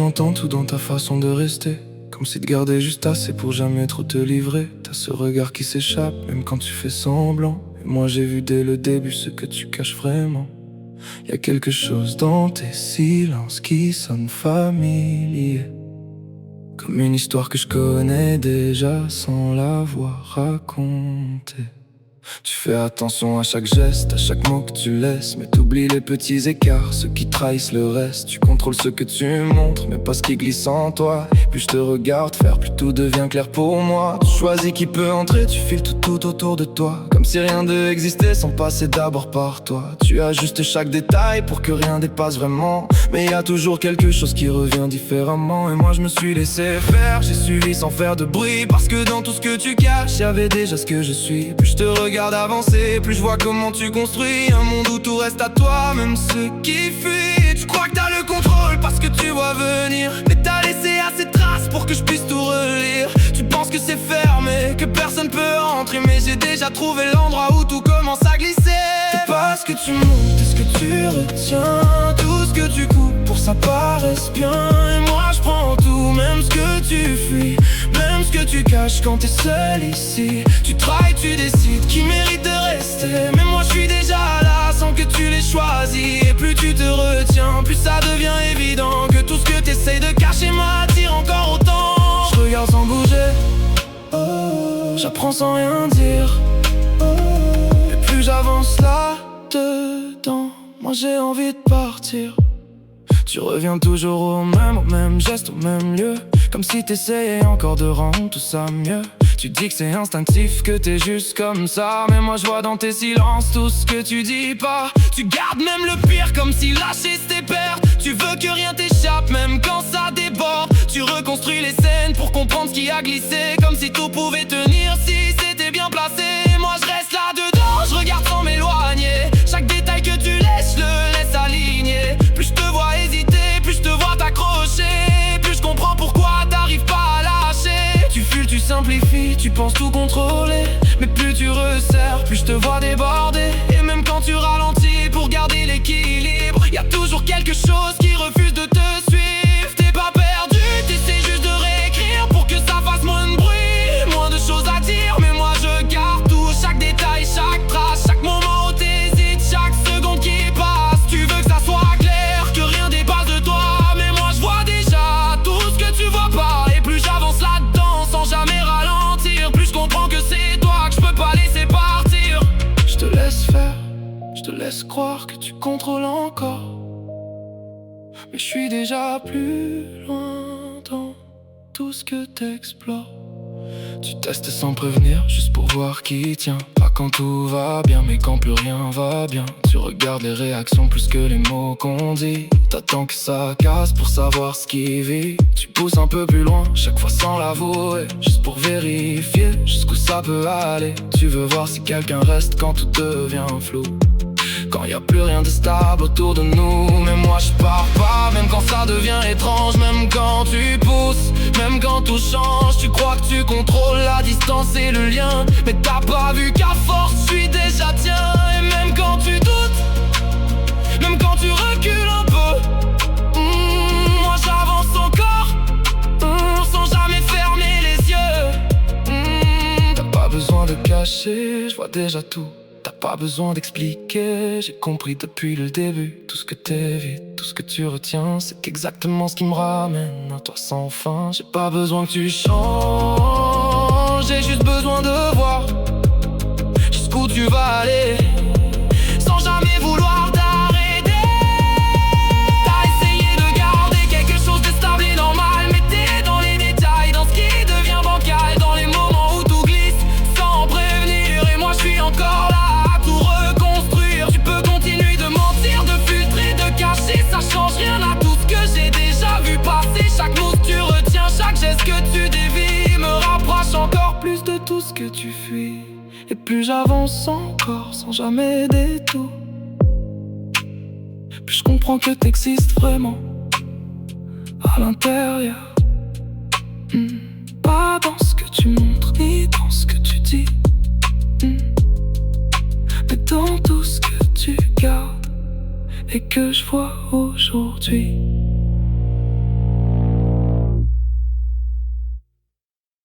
j'entends tout dans ta façon de rester. Comme si te garder juste assez pour jamais trop te livrer. T'as ce regard qui s'échappe, même quand tu fais semblant. Et moi j'ai vu dès le début ce que tu caches vraiment. Y'a quelque chose dans tes silences qui sonne familier, comme une histoire que je connais déjà sans l'avoir racontée. Tu fais attention à chaque geste, à chaque mot que tu laisses, mais t'oublies les petits écarts, ceux qui trahissent le reste. Tu contrôles ce que tu montres, mais pas ce qui glisse en toi. Et plus je te regarde faire, plus tout devient clair pour moi. Tu choisis qui peut entrer, tu files tout autour de toi, comme si rien ne existait sans passer d'abord par toi. Tu ajustes chaque détail pour que rien dépasse vraiment, mais y a toujours quelque chose qui revient différemment. Et moi je me suis laissé faire, j'ai suivi sans faire de bruit, parce que dans tout ce que tu caches, y'avait déjà ce que je suis. Plus je te regarde avancer, plus je vois comment tu construis un monde où tout reste à toi, même ceux qui fuient. Tu crois que t'as le contrôle parce que tu vois venir, mais t'as laissé assez de traces pour que je puisse tout relire. Tu penses que c'est fermé, que personne peut entrer, mais j'ai déjà trouvé l'endroit où tout commence à glisser. C'est pas ce que tu montes, c'est ce que tu retiens. Tout ce que tu coupes pour ça paraisse bien. Et moi je prends tout, même ce que tu fuis, même ce que tu caches quand t'es seul ici. Tu trahis, tu décides qui mérite de rester, mais moi je suis déjà là sans que tu l'aies choisi. Et plus tu te retiens, plus ça devient évident que tout ce que t'essayes de cacher m'attire encore autant. Je regarde sans bouger, j'apprends sans rien dire, et plus j'avance là-dedans, moi j'ai envie de partir. Tu reviens toujours au même geste, au même lieu, comme si t'essayais encore de rendre tout ça mieux. Tu dis que c'est instinctif, que t'es juste comme ça, mais moi je vois dans tes silences tout ce que tu dis pas. Tu gardes même le pire comme si lâcher c'était perdre. Tu veux que rien t'échappe même quand ça déborde. Tu reconstruis les scènes pour comprendre ce qui a glissé, comme si tout pouvait tenir si c'était bien placé. Moi je reste là-dedans, je regarde sans m'éloigner. Chaque détail que tu laisses, je le laisse aligner. Plus je te vois hésiter, plus je te vois t'accrocher, plus je comprends pourquoi t'arrives pas à lâcher. Tu fuis, tu simplifies, tu penses tout contrôler, mais plus tu resserres, plus je te vois déborder. Et même quand tu ralentis pour garder l'équilibre, y a toujours quelque chose qui refuse de te suivre. T'es pas perdu, t'essaies juste de réécrire pour que ça fasse moins de bruit, moins de choses à dire, mais moi je garde tout, chaque détail, chaque trace, chaque moment où t'hésites, chaque seconde qui passe. Tu veux que ça soit clair, que rien dépasse de toi, mais moi je vois déjà tout ce que tu vois pas. Et plus j'avance là-dedans sans jamais ralentir, plus je comprends que c'est toi que je peux pas laisser partir. Je te laisse faire, je te laisse croire que tu contrôles encore, mais je suis déjà plus loin dans tout ce que t'explores. Tu testes sans prévenir, juste pour voir qui tient. Pas quand tout va bien, mais quand plus rien va bien. Tu regardes les réactions plus que les mots qu'on dit. T'attends que ça casse pour savoir ce qui vit. Tu pousses un peu plus loin, chaque fois sans l'avouer, juste pour vérifier jusqu'où ça peut aller. Tu veux voir si quelqu'un reste quand tout devient flou, quand y a plus rien de stable autour de nous. Mais moi je pars pas, même quand ça devient étrange, même quand tu pousses, même quand tout change. Tu crois que tu contrôles la distance et le lien, mais t'as pas vu qu'à force je suis déjà tien. Et même quand tu doutes, même quand tu recules un peu, moi j'avance encore, sans jamais fermer les yeux. T'as pas besoin de cacher, je vois déjà tout. T'as pas besoin d'expliquer, j'ai compris depuis le début. Tout ce que t'évites, tout ce que tu retiens, c'est qu'exactement ce qui me ramène à toi sans fin. J'ai pas besoin que tu changes, j'ai juste besoin de voir jusqu'où tu vas aller, sans jamais vouloir t'arrêter. T'as essayé de garder quelque chose de stable et normal, mais t'es dans les détails, dans ce qui devient bancal, dans les moments où tout glisse sans prévenir. Et moi je suis encore là, ça change rien à tout ce que j'ai déjà vu passer. Chaque mot que tu retiens, chaque geste que tu dévis me rapproche encore plus de tout ce que tu fuis. Et plus j'avance encore sans jamais détour, plus je comprends que t'existes vraiment à l'intérieur. Pas dans ce que tu montres ni dans ce que tu dis, mais dans tout ce que tu gardes et que je vois aujourd'hui.